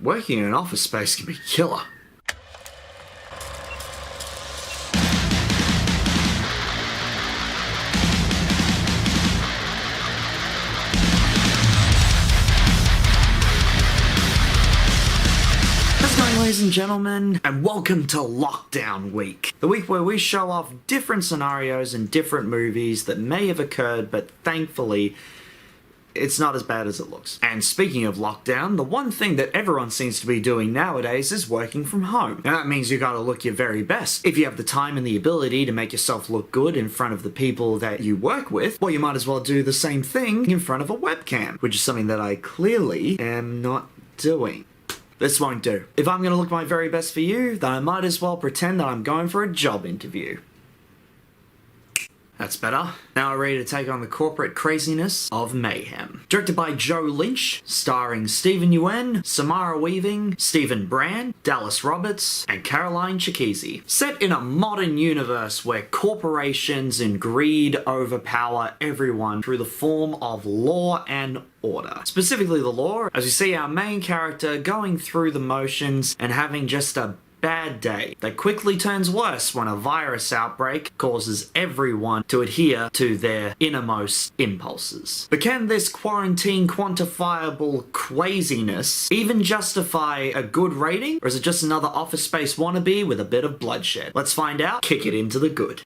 Working in an office space can be killer. Ladies and gentlemen, and welcome to Lockdown Week. The week where we show off different scenarios and different movies that may have occurred, but thankfully, it's not as bad as it looks. And speaking of lockdown, the one thing that everyone seems to be doing nowadays is working from home. And that means you gotta look your very best. If you have the time and the ability to make yourself look good in front of the people that you work with, well, you might as well do the same thing in front of a webcam, which is something that I clearly am not doing. This won't do. If I'm gonna look my very best for you, then I might as well pretend that I'm going for a job interview. That's better. Now we're ready to take on the corporate craziness of Mayhem. Directed by Lynch, starring Stephen Yeun, Samara Weaving, Stephen Brand, Dallas Roberts, and Caroline Chikezie. Set in a modern universe where corporations and greed overpower everyone through the form of law and order. Specifically the law, as we see our main character going through the motions and having just a bad day that quickly turns worse when a virus outbreak causes everyone to adhere to their innermost impulses. But can this quarantine quantifiable craziness even justify a good rating? Or is it just another Office Space wannabe with a bit of bloodshed? Let's find out. Kick it into the good.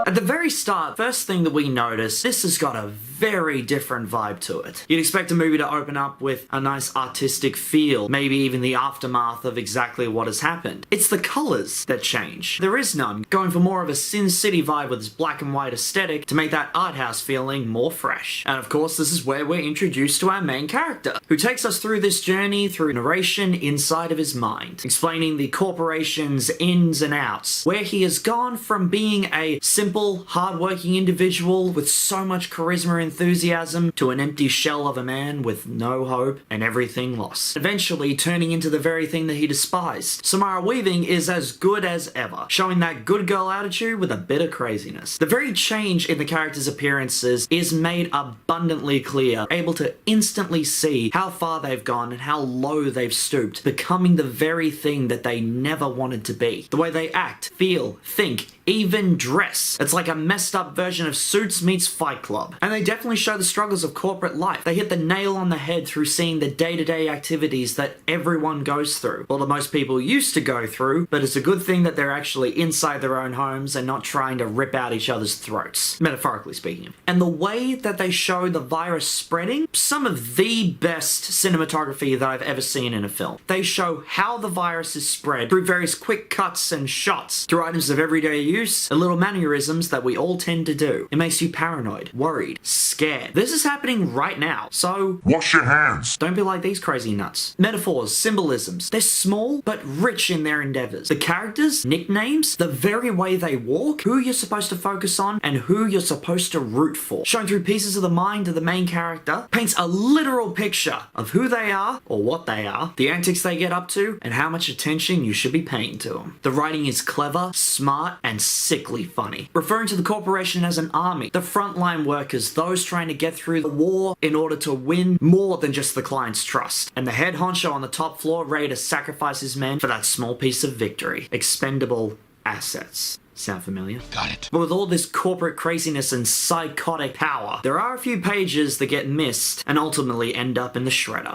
At the very start, first thing that we notice, this has got a very different vibe to it. You'd expect a movie to open up with a nice artistic feel, maybe even the aftermath of exactly what has happened. It's the colours that change. There is none, going for more of a Sin City vibe with its black and white aesthetic to make that art house feeling more fresh. And of course, this is where we're introduced to our main character, who takes us through this journey through narration inside of his mind, explaining the corporation's ins and outs, where he has gone from being a simple, hard-working individual with so much charisma and enthusiasm to an empty shell of a man with no hope and everything lost, eventually turning into the very thing that he despised. Samara Weaving is as good as ever, showing that good girl attitude with a bit of craziness. The very change in the characters' appearances is made abundantly clear, able to instantly see how far they've gone and how low they've stooped, becoming the very thing that they never wanted to be. The way they act, feel, think, even dress. It's like a messed up version of Suits meets Fight Club. And they definitely show the struggles of corporate life. They hit the nail on the head through seeing the day-to-day activities that everyone goes through, or that most people used to go through, but it's a good thing that they're actually inside their own homes and not trying to rip out each other's throats, metaphorically speaking. And the way that they show the virus spreading, some of the best cinematography that I've ever seen in a film. They show how the virus is spread through various quick cuts and shots, through items of everyday use and little mannerisms that we all tend to do. It makes you paranoid, worried, scared. This is happening right now, so wash your hands. Don't be like these crazy nuts. Metaphors, symbolisms, they're small but rich in their endeavors. The characters, nicknames, the very way they walk, who you're supposed to focus on, and who you're supposed to root for, shown through pieces of the mind of the main character, paints a literal picture of who they are, or what they are, the antics they get up to, and how much attention you should be paying to them. The writing is clever, smart, and sickly funny. Referring to the corporation as an army, the frontline workers, those trying to get through the war in order to win more than just the client's trust, and the head honcho on the top floor ready to sacrifice his men for that small piece of victory. Expendable assets. Sound familiar? Got it. But with all this corporate craziness and psychotic power, there are a few pages that get missed and ultimately end up in the shredder.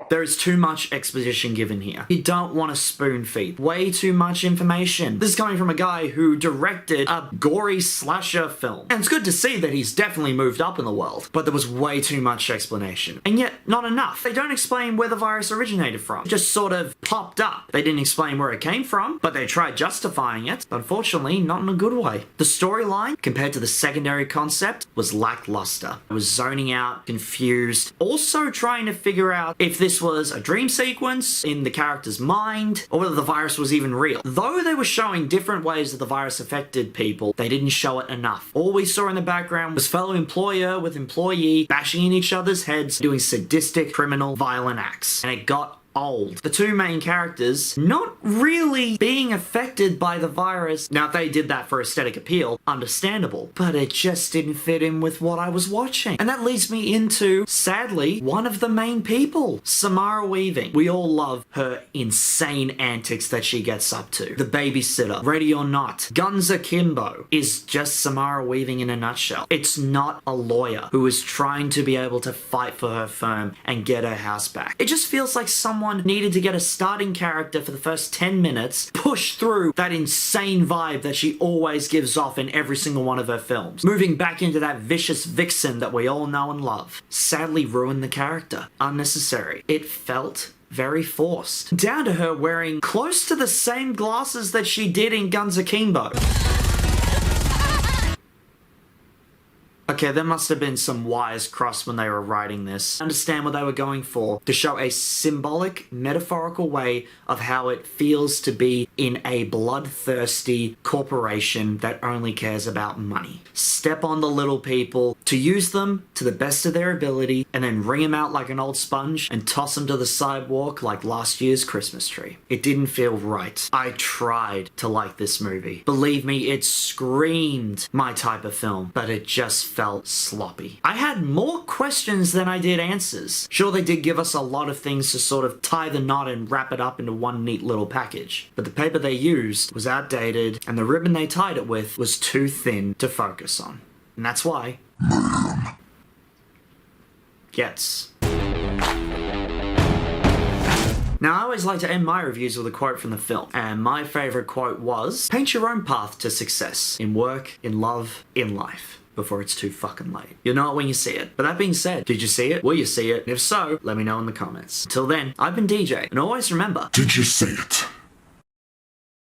There is too much exposition given here. You don't want to spoon feed. Way too much information. This is coming from a guy who directed a gory slasher film. And it's good to see that he's definitely moved up in the world, but there was way too much explanation. And yet, not enough. They don't explain where the virus originated from. It just sort of popped up. They didn't explain where it came from, but they tried justifying it. Unfortunately, not in a good way. The storyline, compared to the secondary concept, was lackluster. I was zoning out, confused, also trying to figure out if this was a dream sequence in the character's mind, or whether the virus was even real. Though they were showing different ways that the virus affected people, they didn't show it enough. All we saw in the background was fellow employer with employee bashing in each other's heads, doing sadistic, criminal, violent acts. And it got old. The two main characters not really being affected by the virus. Now, if they did that for aesthetic appeal, understandable, but it just didn't fit in with what I was watching. And that leads me into, sadly, one of the main people, Samara Weaving. We all love her insane antics that she gets up to. The Babysitter, Ready or Not, Guns Akimbo is just Samara Weaving in a nutshell. It's not a lawyer who is trying to be able to fight for her firm and get her house back. It just feels like someone needed to get a starting character for the first 10 minutes, push through that insane vibe that she always gives off in every single one of her films, moving back into that vicious vixen that we all know and love. Sadly ruined the character. Unnecessary. It felt very forced. Down to her wearing close to the same glasses that she did in Guns Akimbo. Okay, there must have been some wires crossed when they were writing this. I understand what they were going for, to show a symbolic, metaphorical way of how it feels to be in a bloodthirsty corporation that only cares about money. Step on the little people, to use them to the best of their ability, and then wring them out like an old sponge and toss them to the sidewalk like last year's Christmas tree. It didn't feel right. I tried to like this movie. Believe me, it screamed my type of film, but it just felt sloppy. I had more questions than I did answers. Sure, they did give us a lot of things to sort of tie the knot and wrap it up into one neat little package, but the paper they used was outdated and the ribbon they tied it with was too thin to focus on. And that's why Mayhem gets. Now, I always like to end my reviews with a quote from the film, and my favourite quote was, "Paint your own path to success, in work, in love, in life, before it's too fucking late." You'll know it when you see it. But that being said, did you see it? Will you see it? And if so, let me know in the comments. Until then, I've been DJ, and always remember, did you see it?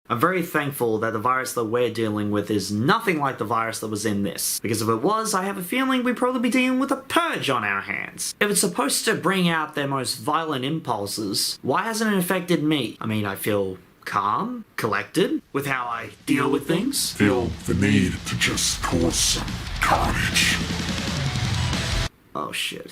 I'm very thankful that the virus that we're dealing with is nothing like the virus that was in this. Because if it was, I have a feeling we'd probably be dealing with a purge on our hands. If it's supposed to bring out their most violent impulses, why hasn't it affected me? I mean, I feel calm, collected, with how I deal with things. Feel the need to just cause some carnage. Oh shit.